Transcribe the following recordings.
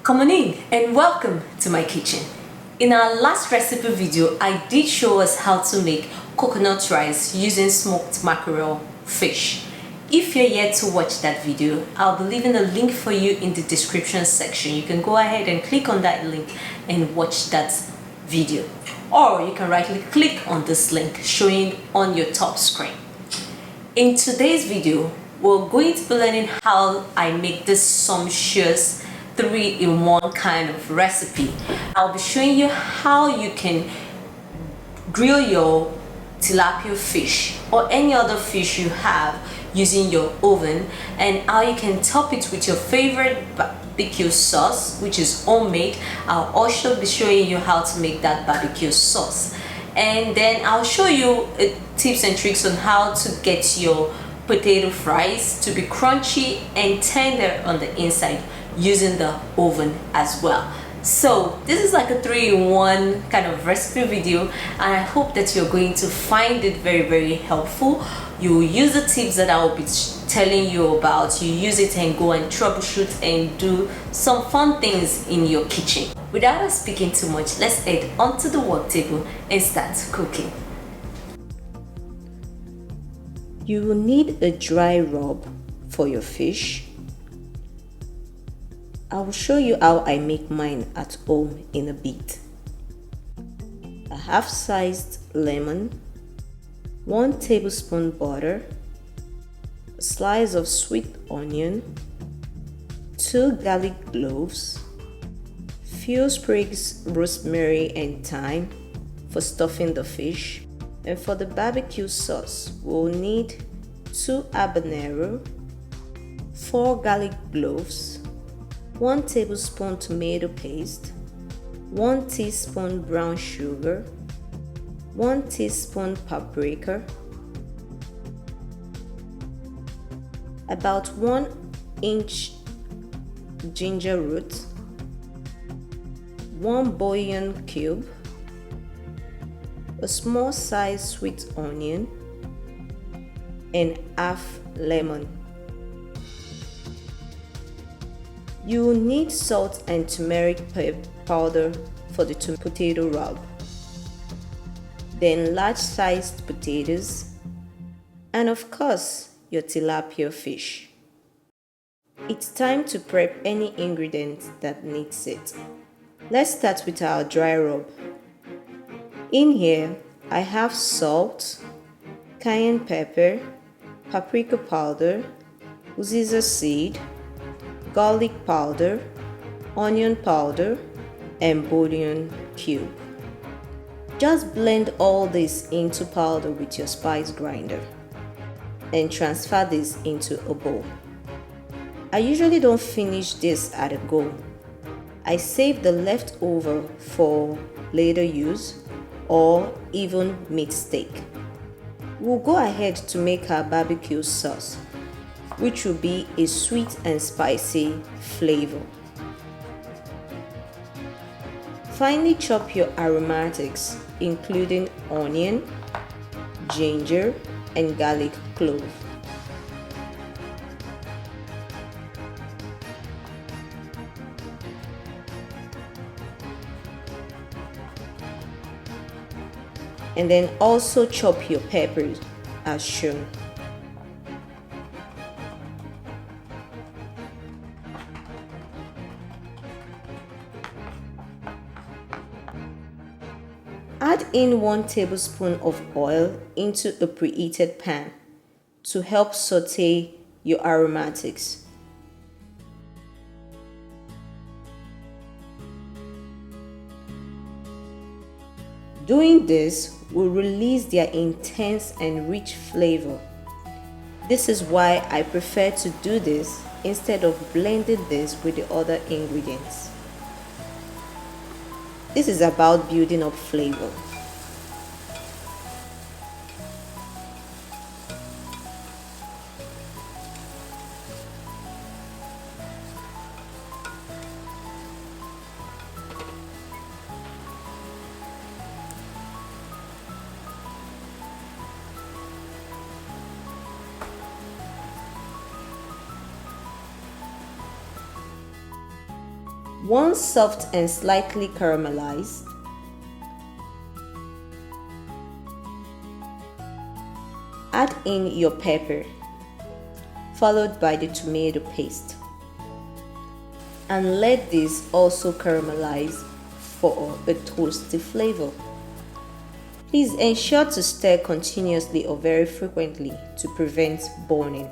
Come on in and welcome to my kitchen. In our last recipe video, I did show us how to make coconut rice using smoked mackerel fish. If you're yet to watch that video, I'll be leaving a link for you in the description section. You can go ahead and click on that link and watch that video. Or you can click on this link showing on your top screen. In today's video, we're going to be learning how I make this sumptuous 3-in-1 kind of recipe. I'll be showing you how you can grill your tilapia fish or any other fish you have using your oven, and how you can top it with your favorite barbecue sauce, which is homemade. I'll also be showing you how to make that barbecue sauce, and then I'll show you tips and tricks on how to get your potato fries to be crunchy and tender on the inside using the oven as well. So this is like a 3-in-1 kind of recipe video, and I hope that you're going to find it very helpful. You will use the tips that I will be telling you about. You use it and go and troubleshoot and do some fun things in your kitchen. Without us speaking too much, let's head onto the work table and start cooking. You will need a dry rub for your fish. I will show you how I make mine at home in a bit. A half-sized lemon, 1 tablespoon butter, a slice of sweet onion, 2 garlic cloves, few sprigs rosemary and thyme for stuffing the fish, and for the barbecue sauce we'll need 2 habanero, 4 garlic cloves, 1 tablespoon tomato paste, 1 teaspoon brown sugar, 1 teaspoon paprika, about 1 inch ginger root, 1 bouillon cube, a small size sweet onion, and half lemon. You will need salt and turmeric powder for the potato rub, then large-sized potatoes, and of course your tilapia fish. It's time to prep any ingredient that needs it. Let's start with our dry rub. In here I have salt, cayenne pepper, paprika powder, uziza seed, garlic powder, onion powder, and bouillon cube. Just blend all this into powder with your spice grinder and transfer this into a bowl. I usually don't finish this at a go. I save the leftover for later use or even meat steak. We'll go ahead to make our barbecue sauce, which will be a sweet and spicy flavor. Finally, chop your aromatics, including onion, ginger, and garlic clove. And then also chop your peppers as shown. Add in 1 tablespoon of oil into a preheated pan to help saute your aromatics. Doing this will release their intense and rich flavor. This is why I prefer to do this instead of blending this with the other ingredients. This is about building up flavor. Once soft and slightly caramelized, add in your pepper, followed by the tomato paste, and let this also caramelize for a toasty flavor. Please ensure to stir continuously or very frequently to prevent burning.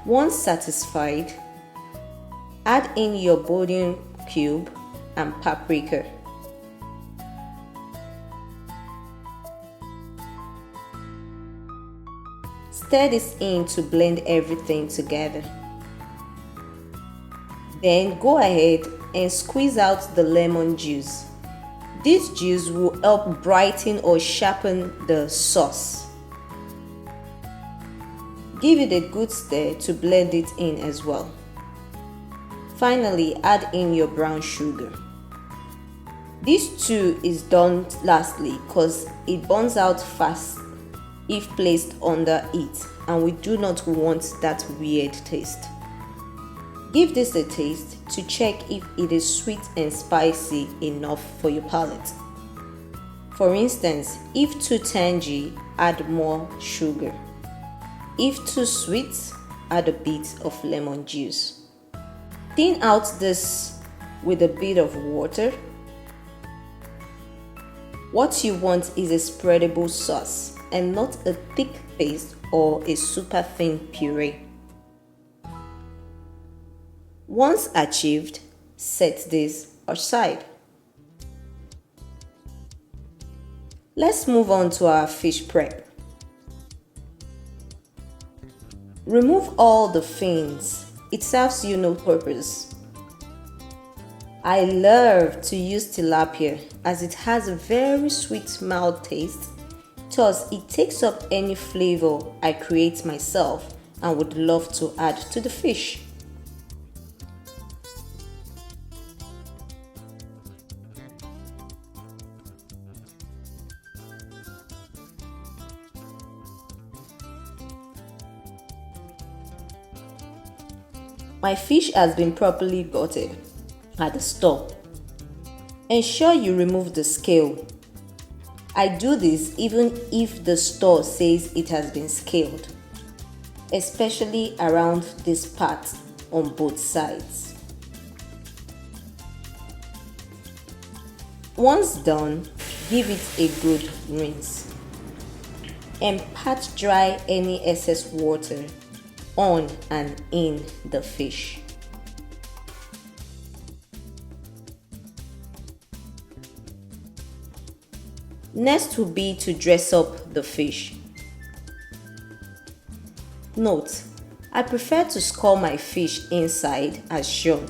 Once satisfied, add in your bouillon cube and paprika. Stir this in to blend everything together. Then go ahead and squeeze out the lemon juice. This juice will help brighten or sharpen the sauce. Give it a good stir to blend it in as well. Finally, add in your brown sugar. This too is done lastly because it burns out fast if placed under it, and we do not want that weird taste. Give this a taste to check if it is sweet and spicy enough for your palate. For instance, if too tangy, add more sugar. If too sweet, add a bit of lemon juice. Thin out this with a bit of water. What you want is a spreadable sauce and not a thick paste or a super thin puree. Once achieved, set this aside. Let's move on to our fish prep. Remove all the fins. It serves you no purpose. I love to use tilapia as it has a very sweet mild taste. Thus, it takes up any flavor I create myself and would love to add to the fish. My fish has been properly gutted at the store. Ensure you remove the scale. I do this even if the store says it has been scaled, especially around this part on both sides. Once done, give it a good rinse and pat dry any excess water on and in the fish. Next will be to dress up the fish. Note, I prefer to score my fish inside as shown,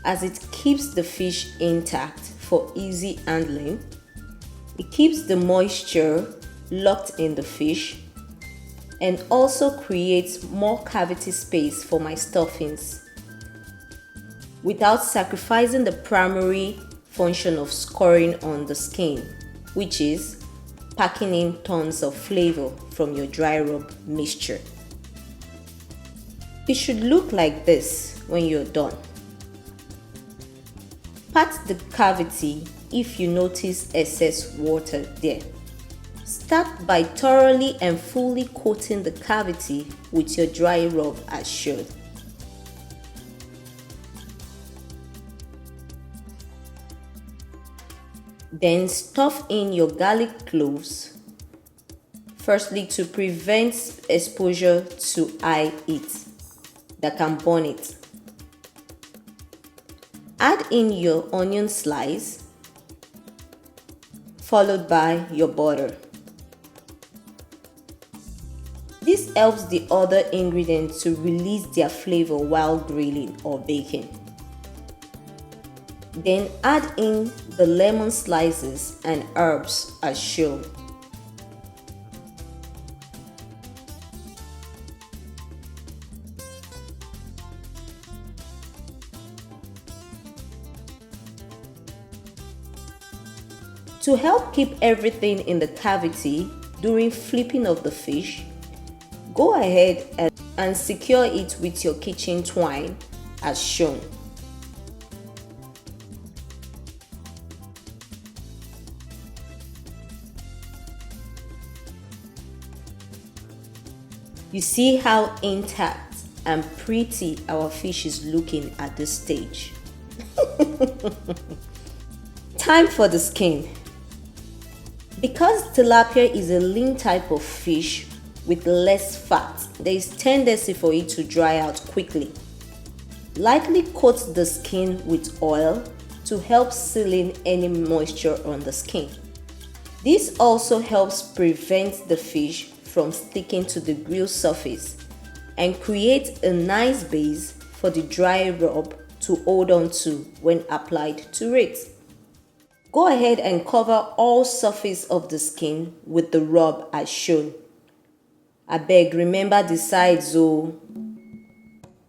as it keeps the fish intact for easy handling. It keeps the moisture locked in the fish and also creates more cavity space for my stuffings without sacrificing the primary function of scoring on the skin, which is packing in tons of flavor from your dry rub mixture. It should look like this when you're done. Pat the cavity if you notice excess water there. Start by thoroughly and fully coating the cavity with your dry rub as shown. Then stuff in your garlic cloves, firstly to prevent exposure to high heat that can burn it. Add in your onion slice, followed by your butter. This helps the other ingredients to release their flavor while grilling or baking. Then add in the lemon slices and herbs as shown. To help keep everything in the cavity during flipping of the fish, go ahead and secure it with your kitchen twine as shown. You see how intact and pretty our fish is looking at this stage. Time for the skin. Because tilapia is a lean type of fish with less fat, there is tendency for it to dry out quickly. Lightly coat the skin with oil to help seal in any moisture on the skin. This also helps prevent the fish from sticking to the grill surface and create a nice base for the dry rub to hold on to when applied to it. Go ahead and cover all surface of the skin with the rub as shown. Abeg, remember the sides oh.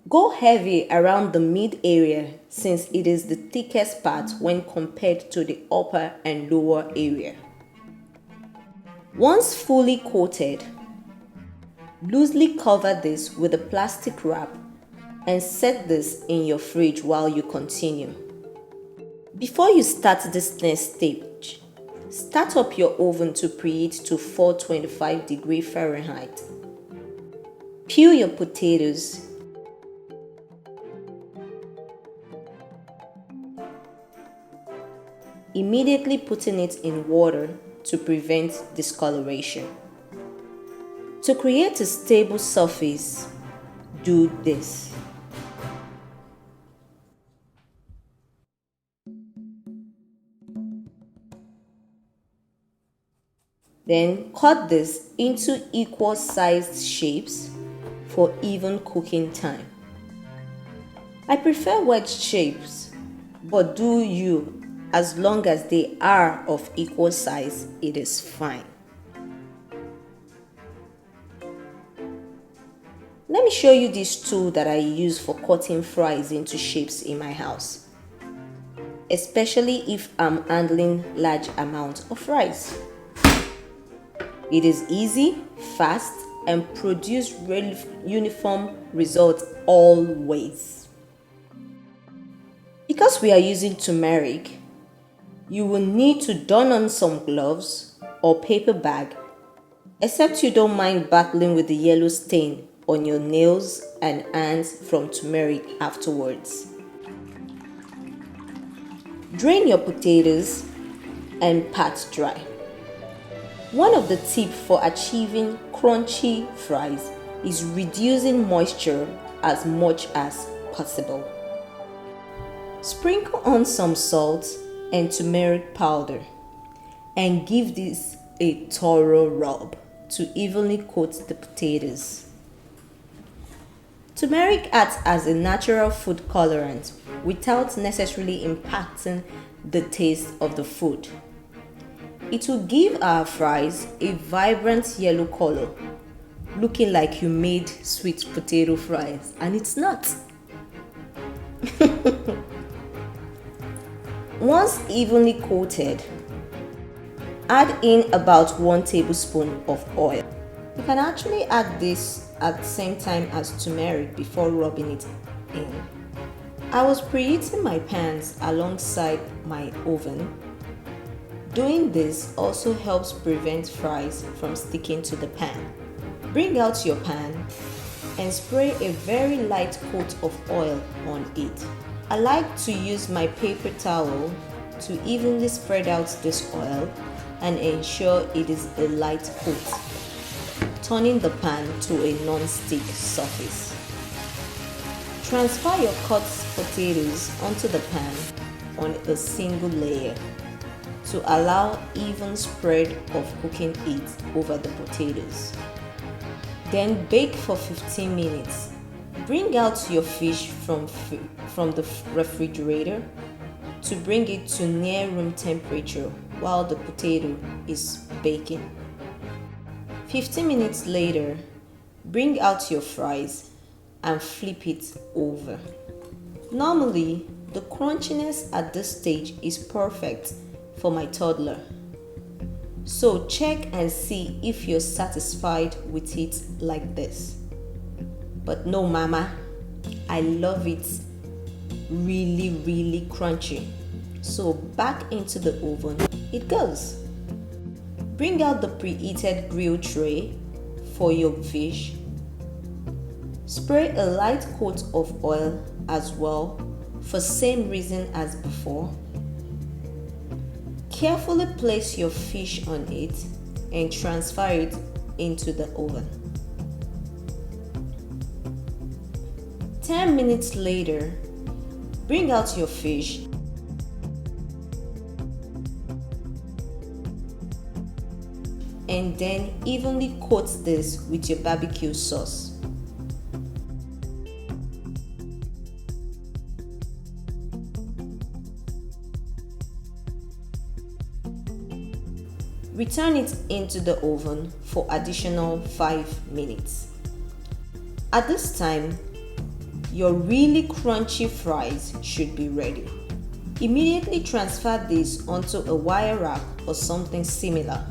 Go heavy around the mid area since it is the thickest part when compared to the upper and lower area. Once fully coated, loosely cover this with a plastic wrap and set this in your fridge while you continue. Before you start this next stage, start up your oven to preheat to 425 degrees Fahrenheit. Peel your potatoes. Immediately putting it in water to prevent discoloration. To create a stable surface, do this. Then cut this into equal sized shapes for even cooking time. I prefer wedge shapes, but do you, as long as they are of equal size, it is fine. Let me show you this tool that I use for cutting fries into shapes in my house, especially if I'm handling large amounts of fries. It is easy, fast, and produce really uniform results always. Because we are using turmeric, you will need to don on some gloves or paper bag, except you don't mind battling with the yellow stain on your nails and hands from turmeric afterwards. Drain your potatoes and pat dry. One of the tips for achieving crunchy fries is reducing moisture as much as possible. Sprinkle on some salt and turmeric powder and give this a thorough rub to evenly coat the potatoes. Turmeric acts as a natural food colorant without necessarily impacting the taste of the food. It will give our fries a vibrant yellow color, looking like you made sweet potato fries, and it's not. Once evenly coated, add in about 1 tablespoon of oil. You can actually add this at the same time as turmeric before rubbing it in. I was preheating my pans alongside my oven. Doing this also helps prevent fries from sticking to the pan. Bring out your pan and spray a very light coat of oil on it. I like to use my paper towel to evenly spread out this oil and ensure it is a light coat, turning the pan to a non-stick surface. Transfer your cut potatoes onto the pan on a single layer to allow even spread of cooking it over the potatoes. Then bake for 15 minutes. Bring out your fish from the refrigerator to bring it to near room temperature while the potato is baking. 15 minutes later, bring out your fries and flip it over. Normally, the crunchiness at this stage is perfect for my toddler, So check and see if you're satisfied with it like this. But no mama, I love it really crunchy. So back into the oven it goes. Bring out the preheated grill tray for your fish. Spray a light coat of oil as well for same reason as before. Carefully place your fish on it and transfer it into the oven. 10 minutes later, bring out your fish and then evenly coat this with your barbecue sauce. Return it into the oven for additional 5 minutes. At this time, your really crunchy fries should be ready. Immediately transfer this onto a wire wrap or something similar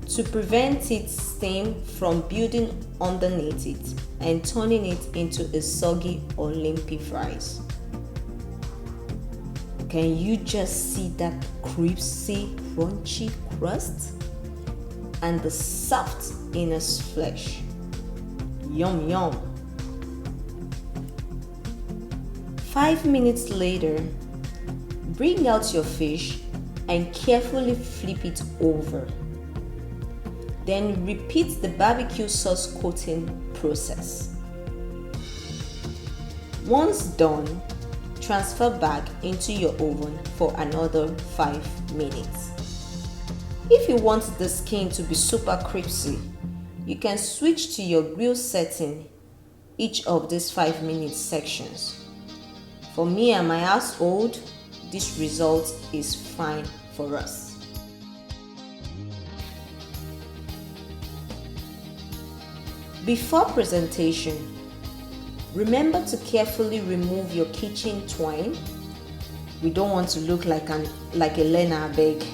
to prevent its steam from building underneath it and turning it into a soggy or lumpy fries. Can you just see that crispy, crunchy crust and the soft inner flesh? Yum yum. 5 minutes later, bring out your fish and carefully flip it over. Then repeat the barbecue sauce coating process. Once done, transfer back into your oven for another 5 minutes. If you want the skin to be super crispy, you can switch to your grill setting each of these 5 minute sections. For me and my household, this result is fine for us. Before presentation, remember to carefully remove your kitchen twine. We don't want to look like a Lena bag.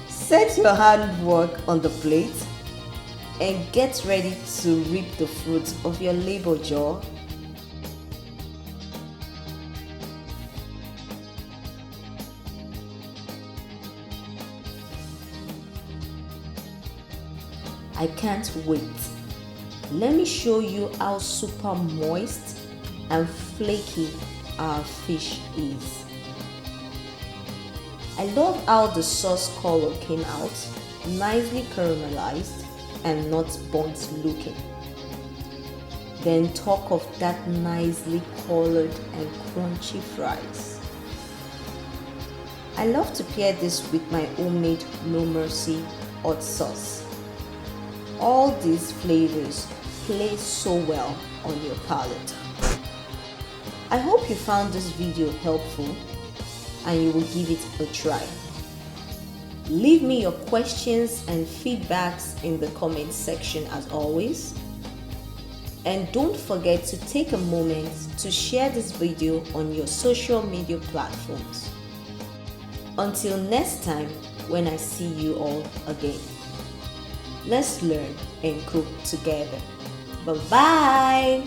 Set your handwork on the plate and get ready to reap the fruits of your labor jar. I can't wait. Let me show you how super moist and flaky our fish is. I love how the sauce color came out, nicely caramelized and not burnt looking. Then talk of that nicely colored and crunchy fries. I love to pair this with my homemade No Mercy hot sauce. All these flavors play so well on your palate. I hope you found this video helpful and you will give it a try. Leave me your questions and feedbacks in the comment section as always. And don't forget to take a moment to share this video on your social media platforms. Until next time when I see you all again. Let's learn and cook together. Bye-bye!